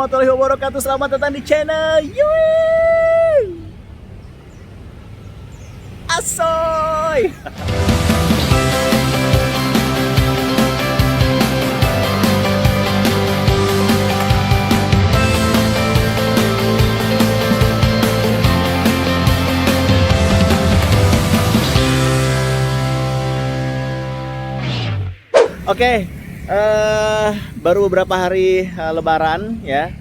warahmatullahi wabarakatuh. Selamat datang di channel Yui Asoy. Oke, baru beberapa hari Lebaran ya.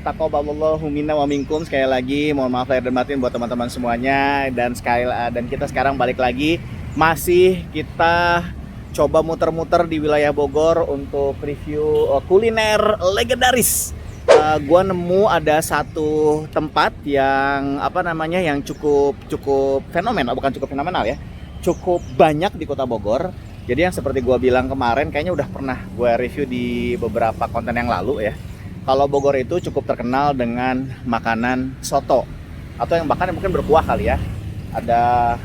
Taqabbalallahu minna wa minkum. Sekali lagi mohon maaf lahir dan batin buat teman-teman semuanya. Dan kita sekarang balik lagi, masih kita coba muter-muter di wilayah Bogor untuk review kuliner legendaris. Gua nemu ada satu tempat yang yang cukup fenomenal, bukan cukup fenomenal ya, cukup banyak di Kota Bogor. Jadi yang seperti gue bilang kemarin, kayaknya udah pernah gue review di beberapa konten yang lalu ya. Kalau Bogor itu cukup terkenal dengan makanan soto, atau yang bahkan mungkin berkuah kali ya. Ada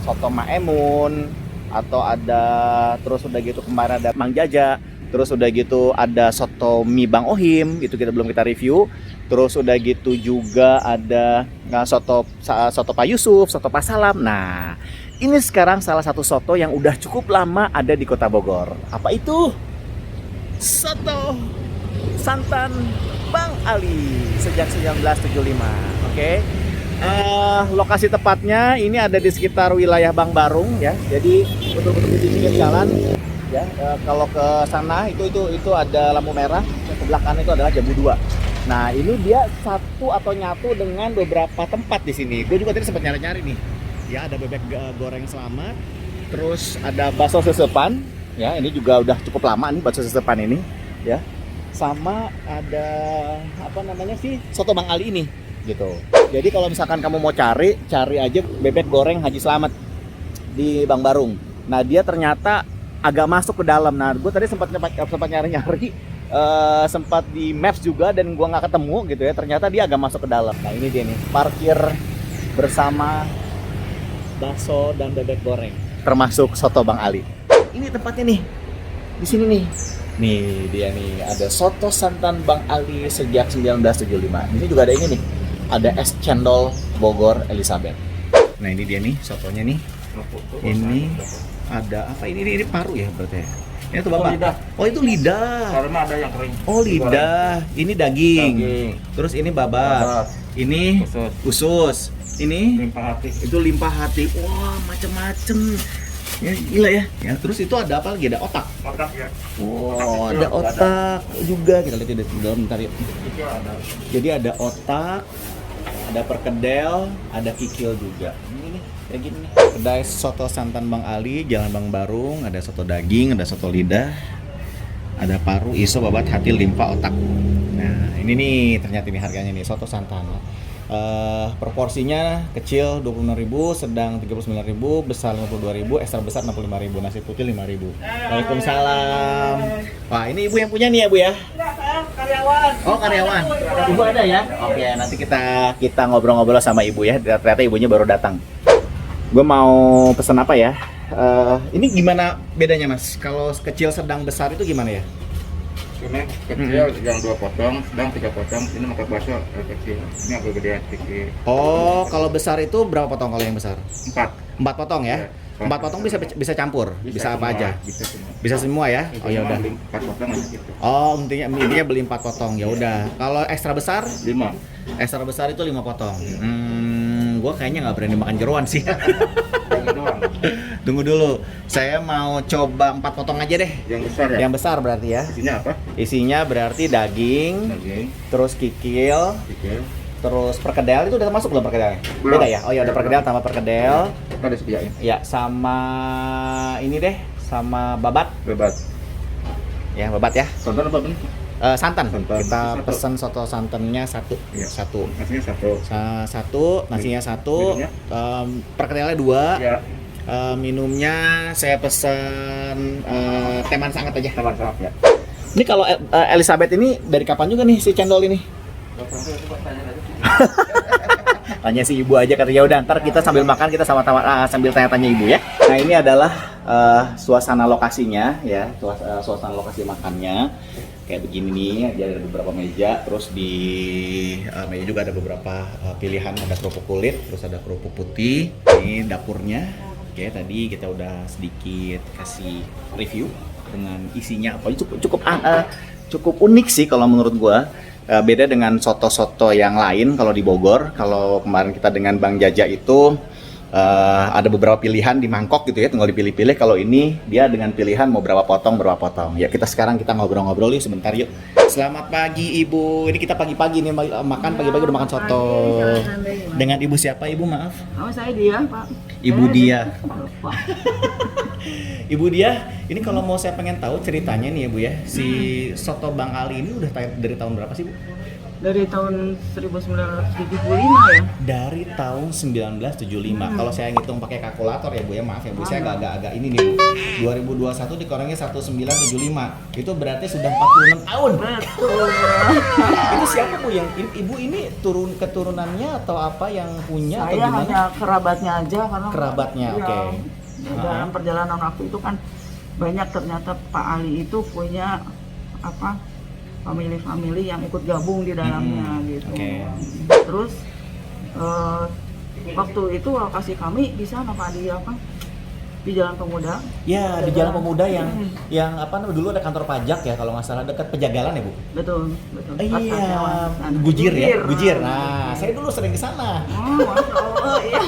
soto Maemun, atau ada, terus udah gitu kemarin ada Mang Jaja, terus udah gitu ada soto mie Bang Ohim, itu belum kita review. Terus udah gitu juga ada soto Pak Yusuf, soto Pak Salam. Nah, ini sekarang salah satu soto yang udah cukup lama ada di Kota Bogor. Apa itu? Soto santan Bang Ali sejak 1975. Oke. Lokasi tepatnya ini ada di sekitar wilayah Bang Barung ya. Jadi betul-betul di pinggir jalan ya. Kalau ke sana itu ada lampu merah, ke sebelah kanan itu adalah Jambu 2. Nah, ini dia satu atau nyatu dengan beberapa tempat di sini. Gue juga tadi sempat nyari-nyari nih. Ya, ada bebek goreng selamat, terus ada bakso sesepan, ya ini juga udah cukup lama nih bakso sesepan ini, ya. Sama ada soto Bang Ali ini, gitu. Jadi kalau misalkan kamu mau cari aja bebek goreng Haji Slamet di Bang Barung. Nah, dia ternyata agak masuk ke dalam. Nah, gue tadi sempat nyari-nyari, sempat di maps juga dan gue nggak ketemu gitu ya. Ternyata dia agak masuk ke dalam. Nah, ini dia nih, parkir bersama bakso dan bebek goreng, termasuk soto Bang Ali. Ini tempatnya nih, di sini nih. Nih dia nih, ada soto santan Bang Ali sejak 1975. Ini juga ada ini nih, ada es cendol Bogor Elizabeth. Nah, ini dia nih sotonya nih. Ini ada apa? Ini paru ya berarti. Ini tuh Bapak. Oh, itu lidah. Karena ada yang kering. Oh, lidah. Ini daging. Terus ini babat. Ini usus. Ini limpah hati. Itu limpah hati. Wah, macem-macem. Ya, gila ya. Ya, terus itu ada apa lagi? Ada otak. Otak ya. Wow, ada otak juga. Kita lihat di dalam bentar yuk. Itu ada. Jadi ada otak, ada perkedel, ada kikil juga. Ini nih, kayak gini nih. Kedai soto santan Bang Ali, Jalan Bang Barung. Ada soto daging, ada soto lidah, ada paru, iso, babat, hati, limpa, otak. Nah, ini nih ternyata ini harganya nih soto santan. Proporsinya kecil 26.000, sedang 39.000, besar 52.000, ekstra besar 65.000, nasi putih 5.000. Waalaikumsalam. Wah, ini ibu yang punya nih ya, Bu ya? Karyawan. Oh, karyawan. Ibu ada ya? Oke, nanti kita ngobrol-ngobrol sama ibu ya. Ternyata ibunya baru datang. Gue mau pesen apa ya? Ini gimana bedanya, Mas? Kalau kecil, sedang, besar itu gimana ya? Ini kecil yang 2 potong, sedang 3 potong. Ini makan bakso kecil. Ini agak gedean sedikit. Oh, kalau besar itu berapa potong kalau yang besar? 4. 4 potong ya? 4 potong bisa campur, bisa apa aja? Bisa semua ya? Oh ya udah. 4 potong aja gitu. Oh, intinya beli 4 potong. Ya udah. Kalau ekstra besar? 5. Ekstra besar itu 5 potong. Gua kayaknya nggak berani makan jeroan sih. Tunggu dulu. Saya mau coba 4 potong aja deh. Yang besar ya? Yang besar berarti ya. Isinya apa? Isinya berarti daging, terus kikil, terus perkedel. Itu udah masuk belum perkedelnya? Belum. Beda ya? Oh ya, udah perkedel tambah perkedel. Ada sediain. Ya, sama ini deh, sama babat. Bebat. Ya, babat ya. Santan apa, Ben? Santan. Santan. Kita Satu. pesen soto santannya satu. Iya. Satu. Nasinya 1. Satu, nasinya satu, Minumnya? perkedelnya 2. Ya. Minumnya saya pesen teh manis hangat aja. Teman sama ya. Ini kalau Elizabeth ini dari kapan juga nih si cendol ini? Tanya si ibu aja katanya. Udah, ntar kita sambil makan kita sama-sama sambil tanya-tanya ibu ya. Nah, ini adalah suasana lokasinya ya, suasana lokasi makannya. kayak begini nih, dia ada beberapa meja, terus di meja juga ada beberapa pilihan, ada kerupuk kulit, terus ada kerupuk putih. Ini dapurnya. Oke, tadi kita udah sedikit kasih review dengan isinya apa. Cukup unik sih kalau menurut gua. Beda dengan soto-soto yang lain kalau di Bogor. Kalau kemarin kita dengan Bang Jaja itu ada beberapa pilihan di mangkok gitu ya, tinggal dipilih-pilih. Kalau ini dia dengan pilihan mau berapa potong. Ya sekarang kita ngobrol-ngobrol yuk sebentar yuk. Selamat pagi Ibu. Ini kita pagi-pagi nih makan, pagi-pagi udah makan soto. Dengan Ibu siapa Ibu, maaf? Oh, saya dia, Pak. Ibu Dia. Lupa. Ibu Dia, ini kalau mau saya pengen tahu ceritanya nih ya Bu ya. Si soto Bang Ali ini udah dari tahun berapa sih Bu? Dari tahun 1975 ya. Dari tahun 1975. Kalau saya ngitung pakai kalkulator ya Bu ya, maaf ya Bu, saya agak ini nih Bu. 2021 dikurangin 1975. Itu berarti sudah 46 tahun. Betul. Itu siapa Bu yang Ibu ini keturunannya atau apa yang punya atau Saya gimana? hanya kerabatnya aja karena Kerabatnya, ya, oke. Dalam perjalanan waktu itu kan banyak ternyata Pak Ali itu punya apa? Family yang ikut gabung di dalamnya gitu. Oke. Terus waktu itu lokasi kami di sana Pak di apa? Di Jalan Pemuda. Ya, di Jalan Pemuda yang apa namanya dulu ada kantor pajak ya kalau nggak salah, dekat Pejagalan ya Bu? Betul. Pas Iya, lewat sana. Gujir. Nah, saya dulu sering ke sana. Oh, Masya Allah, iya.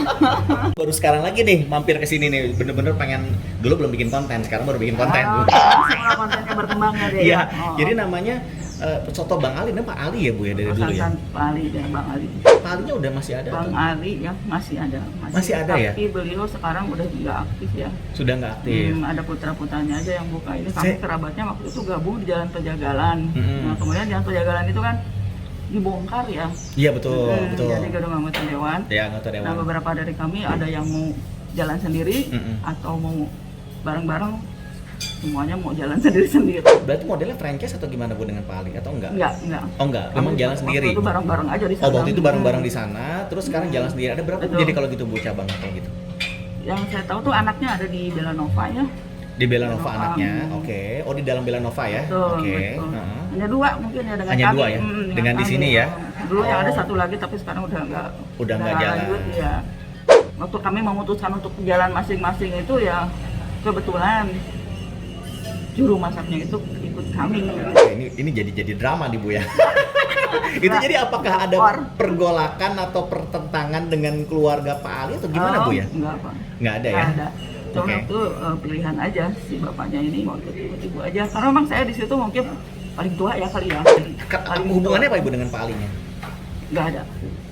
Baru sekarang lagi nih mampir ke sini nih, bener-bener pengen, dulu belum bikin konten, sekarang baru bikin konten. Semua kontennya berkembang ya dia. Iya, jadi namanya soto Bang Ali, namanya Pak Ali ya Bu ya dari dulu ya. Pak Ali dan Bang Ali. Pak Alinya udah masih ada? Bang atau? Ali ya masih ada. Masih ada ya? Tapi beliau sekarang udah nggak aktif ya. Sudah nggak aktif. Ada putra-putranya aja yang buka ini. Kami kerabatnya waktu itu gabung di Jalan Pejagalan. Nah kemudian Jalan Pejagalan itu kan dibongkar ya. Iya betul. Jadi gedung anggota dewan. Ya, anggota dewan. Nah beberapa dari kami ada yang mau jalan sendiri atau mau bareng-bareng, semuanya mau jalan sendiri-sendiri. Berarti modelnya franchise atau gimana Bu dengan Pak Ali atau enggak? Enggak. Oh enggak, memang jalan sendiri. Waktu itu bareng-bareng aja di sana. Oh, waktu itu bareng-bareng di sana, terus sekarang jalan sendiri. Ada berapa Betul. jadi kalau gitu Bu cabang atau gitu? Yang saya tahu tuh anaknya ada di Belanova ya. Di Belanova Belanova. anaknya, oke. Oh di dalam Belanova ya, Betul, oke. betul. Heeh. Hanya dua mungkin ya dengan Hanya kami. dua ya? Dengan di kami. sini ya? Dulu yang ada Oh. satu lagi tapi sekarang udah nggak jalan. lanjut ya. Waktu kami memutuskan untuk jalan masing-masing itu ya kebetulan juru masaknya itu ikut kami. Oke, ini jadi drama nih Bu ya. Itu jadi apakah ada pergolakan atau pertentangan dengan keluarga Pak Ali atau gimana Bu ya? Enggak Pak. Nggak ada ya? Nggak ada. Cuma Oke. itu pilihan aja si bapaknya ini mau ikut ibu aja. Karena memang saya di situ mungkin paling tua ya kali ya. Paling Hubungannya tua. apa Ibu dengan Pak Alinya? Nggak ada.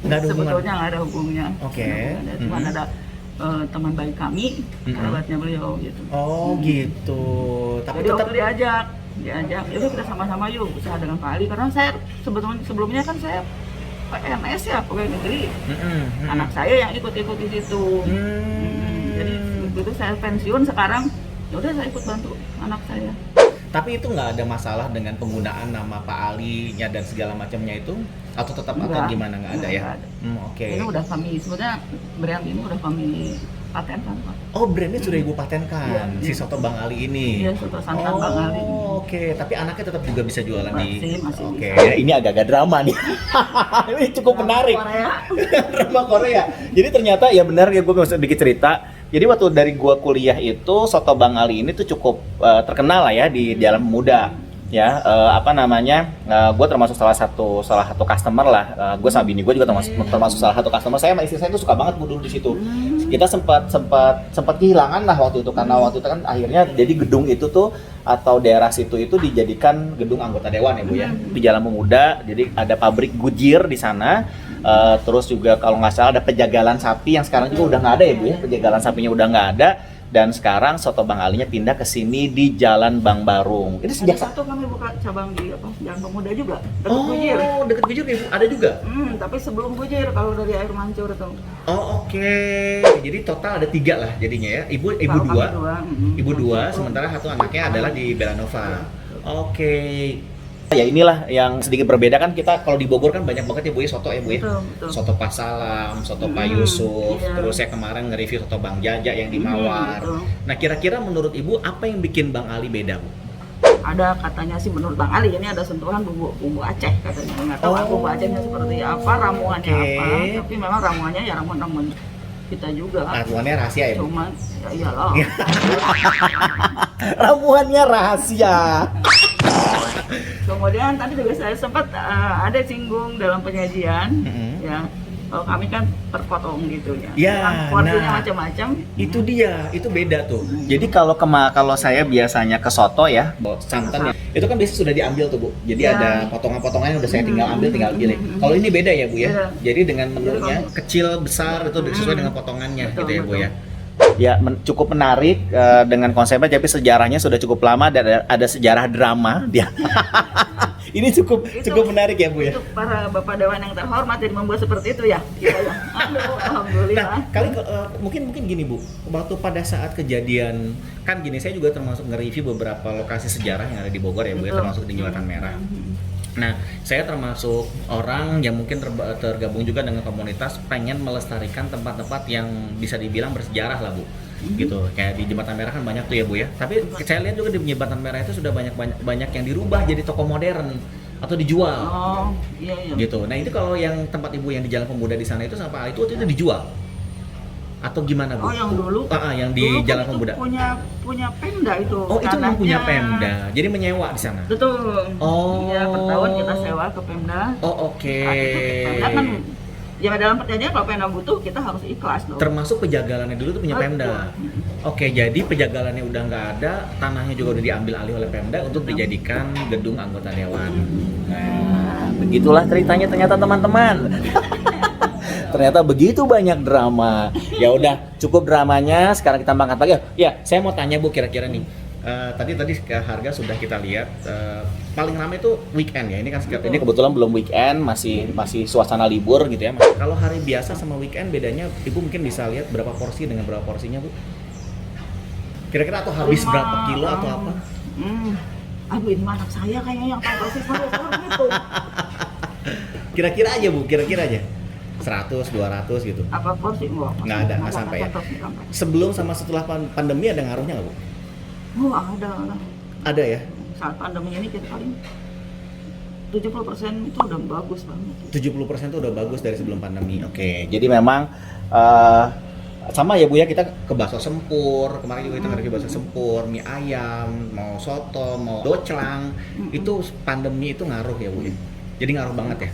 Nggak ada hubungan? Sebetulnya nggak ada hubungannya. Oke. Cuma ada teman baik kami, kerabatnya beliau gitu. Oh gitu. Tapi Jadi tetap waktu diajak, yaudah kita sama-sama yuk usaha dengan Pak Ali. Karena saya sebelumnya kan saya PNS ya, pegawai negeri. Anak saya yang ikut-ikut di situ. Jadi begitu saya pensiun sekarang, yaudah saya ikut bantu anak saya. Tapi itu nggak ada masalah dengan penggunaan nama Pak Ali-nya dan segala macamnya itu? Atau tetap atau gimana? Nggak ada ya? Nggak ada. Oke. Ini udah kami, sebenarnya brand ini udah kami patenkan Pak. Oh, brandnya sudah Ibu patenkan, Iya. si soto Bang Ali ini? Iya, soto santan Bang Ali. Oke. Tapi anaknya tetap juga bisa jualan di... Masih Oke. bisa. Ya, ini agak-agak drama nih. Ini cukup menarik. Korea. Drama Korea. Jadi ternyata ya benar ya, gue mau sedikit cerita. Jadi waktu dari gua kuliah itu soto Bang Ali ini tuh cukup terkenal lah ya di Jalan Pemuda. Ya, apa namanya? Gue termasuk salah satu customer lah. Gue sama bini gue juga termasuk salah satu customer. Saya sama istri saya tuh suka banget dulu di situ. Kita sempat kehilangan lah waktu itu karena waktu itu kan akhirnya jadi gedung itu tuh atau daerah situ itu dijadikan gedung anggota dewan ya Bu ya, di Jalan Pemuda. Jadi ada pabrik Gujir di sana. Terus juga kalau nggak salah ada Pejagalan sapi yang sekarang juga udah nggak ada ya Bu ya, Pejagalan sapinya udah nggak ada. Dan sekarang soto Bang Alinya pindah ke sini di Jalan Bang Barung. Ini sejak Ada satu kami buka cabang di Jalan Pemuda juga, dekat Gujir. Deket Gujir ya Bu? Ada juga? Tapi sebelum Gujir kalau dari Air Mancur itu. Oh oke. Jadi total ada 3 lah jadinya ya. Ibu Kalau kami 2. dua, Ibu 2, sementara satu anaknya adalah di Belanova. Oke. Ya inilah yang sedikit berbeda kan, kita kalau di Bogor kan banyak banget ya Bu ya soto ya Bu ya. Betul. Soto Pak Salam, soto Pak Yusuf, iya. terus saya kemarin nge-review soto Bang Jaja yang di Mawar. Betul. Nah kira-kira menurut Ibu apa yang bikin Bang Ali beda Bu? ada katanya sih menurut Bang Ali ini ada sentuhan bumbu Aceh katanya. Nggak tahu bumbu Acehnya seperti apa, ramuannya apa. Tapi memang ramuannya ya ramuan kita juga. Ramuannya rahasia ya, Bu? Cuman ya iyalah. Ramuannya rahasia. Kemudian tadi juga saya sempat ada singgung dalam penyajian, ya. Kalau kami kan terpotong gitu ya. Ya, porsinya nah, macam-macam. Itu dia, itu beda tuh. Jadi kalau saya biasanya ke soto ya, bawa santan ya, itu kan biasanya sudah diambil tuh, Bu. Jadi Ya. ada potongan-potongannya udah saya tinggal ambil, tinggal pilih. Kalau ini beda ya, Bu ya. Beda. Jadi dengan menunya kecil, besar itu sesuai dengan potongannya Betul, gitu ya, Bu betul. ya. Ya, cukup menarik dengan konsepnya, tapi sejarahnya sudah cukup lama dan ada sejarah drama dia. Ini cukup menarik ya, Bu ya. Untuk para bapak dewan yang terhormat yang membuat seperti itu ya. Aduh, alhamdulillah. Nah, mungkin gini, Bu. Waktu pada saat kejadian, kan gini, saya juga termasuk nge-review beberapa lokasi sejarah yang ada di Bogor ya, Bu ya, Betul. termasuk di Jembatan Merah. Nah, saya termasuk orang yang mungkin tergabung juga dengan komunitas pengen melestarikan tempat-tempat yang bisa dibilang bersejarah lah, Bu. Gitu, kayak di Jembatan Merah kan banyak tuh ya, Bu ya. Tapi saya lihat juga di Jembatan Merah itu sudah banyak yang dirubah jadi toko modern atau dijual. Oh, iya. Gitu. Nah, itu kalau yang tempat Ibu yang di Jalan Pemuda di sana itu sampai itu dijual. Atau gimana, Bu? Oh, yang dulu. Yang di Dulu Jalan kan itu Pemuda. punya Pemda itu. Oh, itu memang punya tanahnya. Pemda. Jadi menyewa di sana. Betul. Oh. Ya, per tahun kita sewa ke Pemda. Oh, oke. Saat itu Pemda kan ya dalam perjanjian kalau Pemda butuh kita harus ikhlas dong. Termasuk penjagalannya dulu tuh punya Pemda. Oke, jadi penjagalannya udah nggak ada, tanahnya juga udah diambil alih oleh Pemda untuk dijadikan gedung anggota dewan. Nah, begitulah ceritanya ternyata teman-teman. Ternyata begitu banyak drama. Ya udah, cukup dramanya. Sekarang kita angkat lagi. Ya, saya mau tanya, Bu, kira-kira nih. Tadi harga sudah kita lihat, paling ramai itu weekend ya. Ini kan ini kebetulan belum weekend, masih suasana libur gitu ya. Kalau hari biasa sama weekend bedanya, Ibu mungkin bisa lihat berapa porsi dengan berapa porsinya, Bu? Kira-kira atau habis berapa kilo atau apa? Aduh, ini anak saya kayaknya yang tahu persis gitu. Kira-kira aja, Bu, kira-kira aja. 100, 200 gitu. Apa porsi gua? Nggak ada, nggak sampai ya. Sebelum sama setelah pandemi ada ngaruhnya nggak, Bu? Oh, ada lah. Ada ya? Saat pandemi ini kita paling 70% itu udah bagus banget. 70% itu udah bagus dari sebelum pandemi. Oke, jadi memang sama ya, Bu ya, kita ke bakso sempur, kemarin juga kita ngerti bakso sempur, mie ayam, mau soto, mau doclang, itu pandemi itu ngaruh ya, Bu ya. Jadi ngaruh banget ya.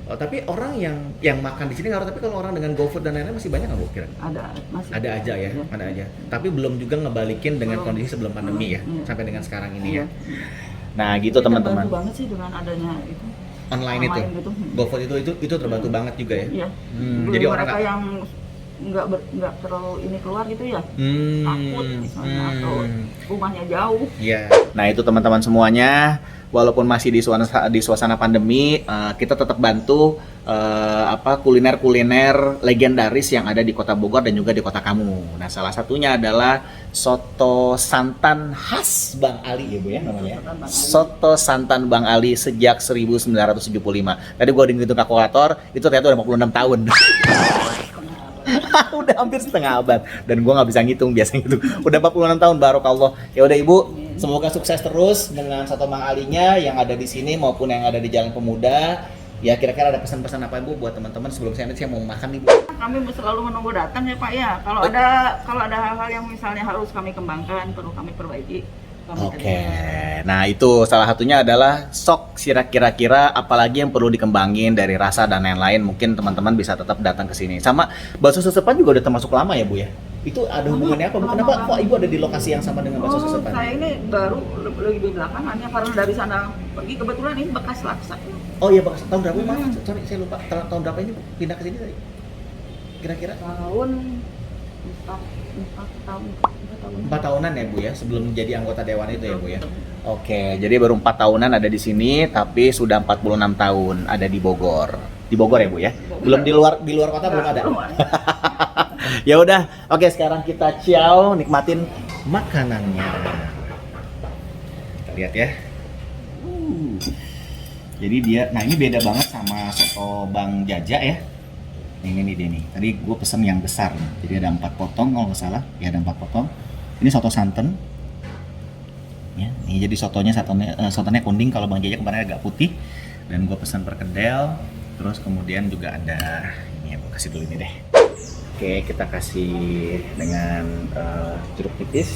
Oh, tapi orang yang makan di sini ngaruh, tapi kalau orang dengan GoFood dan lain-lain masih banyak nggak, Bu, kira? Ada aja ya, ada aja. Tapi belum juga ngebalikin dengan kondisi sebelum pandemi ya, sampai dengan sekarang ini ya. Nah, gitu teman-teman. Terbantu banget sih dengan adanya itu. Online itu. Gitu. GoFood itu terbantu banget juga ya. Iya. Jadi orang mereka yang nggak terlalu ini keluar gitu ya, takut misalnya atau rumahnya jauh. Iya. Nah, itu teman-teman semuanya, walaupun masih di suasana pandemi, kita tetap bantu kuliner legendaris yang ada di Kota Bogor dan juga di kota kamu. Nah, salah satunya adalah soto santan khas Bang Ali ya, Bu ya namanya. Soto santan Bang Ali sejak 1975. Tadi gua hitung kalkulator, itu ternyata udah 56 tahun. Udah hampir setengah abad dan gua nggak bisa ngitung biasanya gitu. Udah 46 tahun, barokallah. Ya udah, Ibu, semoga sukses terus dengan soto Bang Alinya yang ada di sini maupun yang ada di Jalan Pemuda. Ya, kira-kira ada pesan-pesan apa, Ibu, buat teman-teman sebelum saya mau makan nih, Bu? Kami selalu menunggu datang ya, Pak ya. Kalau ada hal-hal yang misalnya harus kami kembangkan, perlu kami perbaiki. Oke. Nah, itu salah satunya adalah sok kira-kira apalagi yang perlu dikembangin dari rasa dan lain-lain. Mungkin teman-teman bisa tetap datang ke sini. Sama bakso sesepan juga udah termasuk lama ya, Bu ya? Itu ada hubungannya apa? Kenapa kok Ibu ada di lokasi yang sama dengan bakso sesepan? Saya ini baru lebih belakang hanya karena dari sana pergi, kebetulan ini bekas laksa. Oh iya, bakso. Tahun berapa, Mas? Sorry, saya lupa. Tahun berapa ini pindah ke sini tadi? Kira-kira? Tahun 4 tahun. 4 tahunan ya, Bu ya, sebelum jadi anggota dewan itu ya, Bu ya. Oke, jadi baru 4 tahunan ada di sini, tapi sudah 46 tahun ada di Bogor. Di Bogor ya, Bu ya. Belum di luar kota belum ada. Ya udah, oke, sekarang kita ciao, nikmatin makanannya. Kita lihat ya. Jadi nah ini beda banget sama soto Bang Jaja ya. Ini nih dia nih. Tadi gue pesen yang besar nih. Jadi ada 4 potong kalau nggak salah. Ya ada 4 potong. Ini soto santan. Ya, ini jadi sotonya kuning, kalau Bang Jaja kemarin agak putih. Dan gue pesan perkedel, terus kemudian juga ada ini, gue kasih dulu ini deh. Oke, kita kasih dengan jeruk nipis.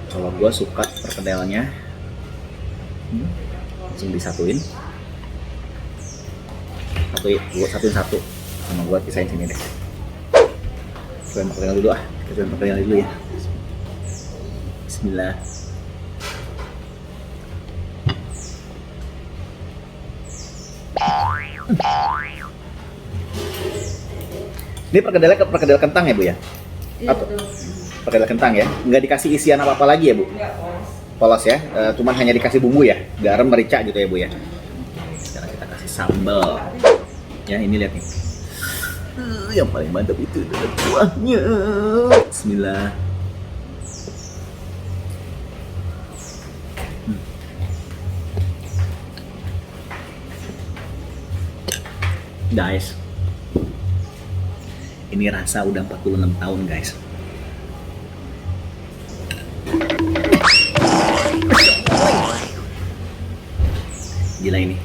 Kalau gue suka perkedelnya, langsung disatuin. Satuin satu, sama gue pisahin sini deh. Cobain perkedel dulu kita cobain perkedel dulu ya. Bismillah. Ini perkedel kentang ya Bu ya? Iya, Atau perkedel kentang ya? Nggak dikasih isian apa-apa lagi ya Bu? Enggak, polos. Polos ya? Cuman hanya dikasih bumbu ya? Garam, merica gitu ya Bu ya? Sekarang kita kasih sambal. Ya ini lihat nih. Yang paling mantap itu adalah kuahnya. Bismillah. Guys, ini rasa udah 46 tahun guys. Gila ini.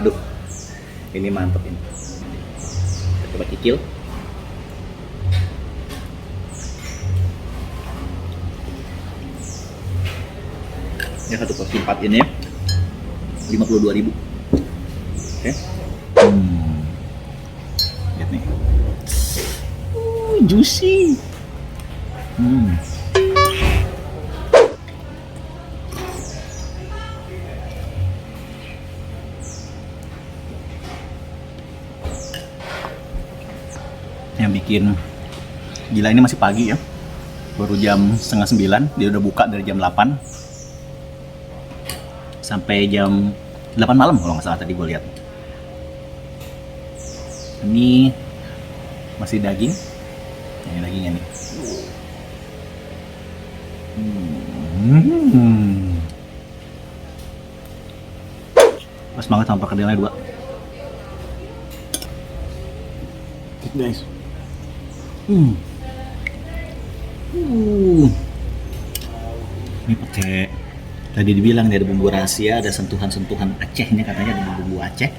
Aduh, ini mantep ini. Kita coba cicil. Ya, satu porsi 4 ini ya 52.000. Oke. Lihat nih. Juicy. Yang bikin gila ini masih pagi ya. Baru jam 8:30, dia udah buka dari jam 8 sampai jam 8 malam kalau nggak salah tadi gue lihat. Ini masih daging. Ini dagingnya nih. Pas banget sama perkedelnya 2. Guys. Ini pakai, tadi dibilang ada bumbu rahasia, ada sentuhan-sentuhan Acehnya, katanya ada bumbu Aceh.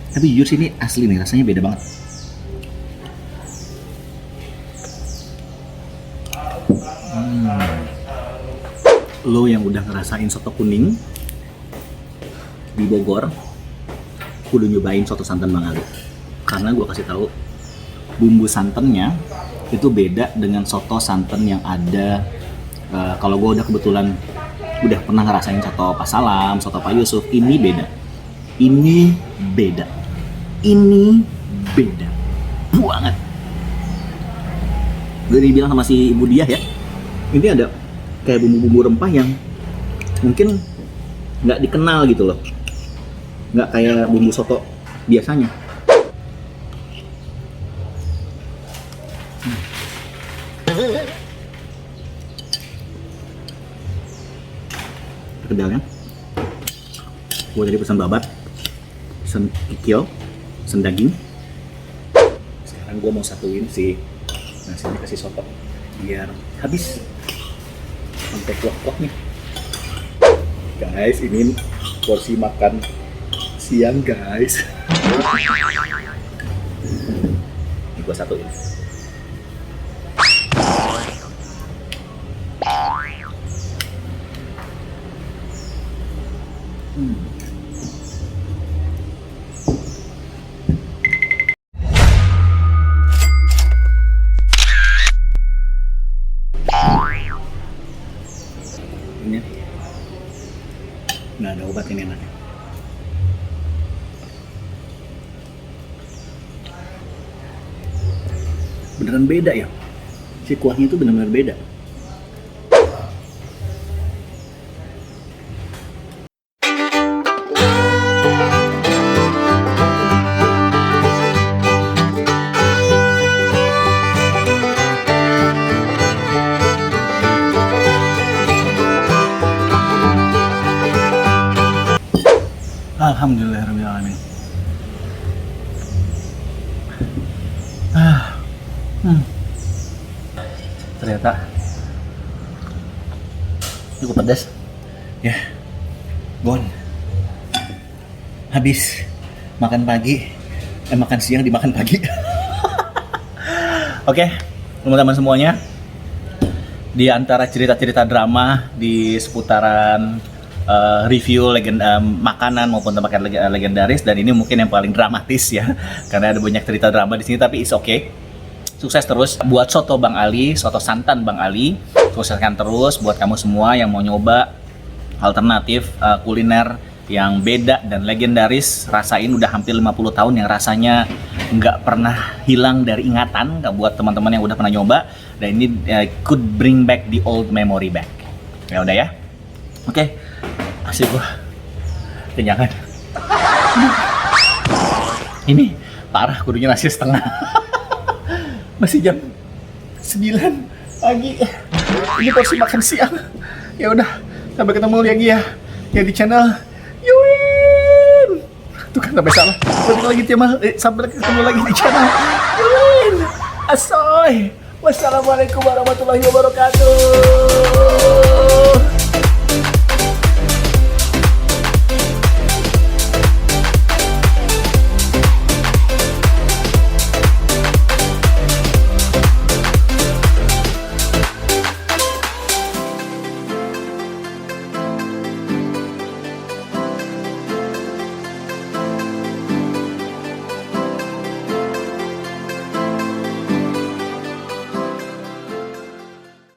Tapi jujur sih ini asli nih, rasanya beda banget. Lo yang udah ngerasain soto kuning di Bogor, kudu nyobain soto santan Bang Ali. Karena gue kasih tahu, bumbu santannya itu beda dengan soto santan yang ada. Kalau gue udah kebetulan udah pernah ngerasain soto Pak Salam, soto Pak Yusuf, ini beda. Ini beda. Ini beda banget. Gue dibilang sama si Ibu Diah ya, ini ada kayak bumbu-bumbu rempah yang mungkin nggak dikenal gitu loh, nggak kayak bumbu soto biasanya. Perkedelnya, gue tadi pesan babat, pesan kikil, pesan daging. Sekarang gue mau satuin si nasinya kasih soto biar habis sampai kuah-kuahnya. Guys, ini porsi makan siang guys. Ini gue satuin. Ini nggak ada obat ini enaknya. Beneran beda ya, si kuahnya itu benar-benar beda. Alhamdulillahirrahmanirrahim. Ternyata Cukup pedas. Ya. Gon. Habis makan pagi, makan siang dimakan pagi. Oke, teman-teman semuanya. Di antara cerita-cerita drama di seputaran review makanan maupun tempat legendaris, dan ini mungkin yang paling dramatis ya, karena ada banyak cerita drama di sini, tapi it's okay. Sukses terus buat soto Bang Ali, soto santan Bang Ali. Sukseskan terus buat kamu semua yang mau nyoba alternatif kuliner yang beda dan legendaris. Rasain udah hampir 50 tahun yang rasanya nggak pernah hilang dari ingatan. Nggak buat teman-teman yang udah pernah nyoba, dan ini could bring back the old memory back. Ya udah ya. Oke. Asik gua. Kenyangan. Ini parah, kudunya nasi setengah. Masih jam 9 pagi. Ini porsi makan siang. Ya udah, sampai ketemu lagi ya. Ya di channel Yuwin. Tuh kan sampai salah. Sampai ketemu lagi di channel Yuwin. Asoy. Wassalamualaikum warahmatullahi wabarakatuh.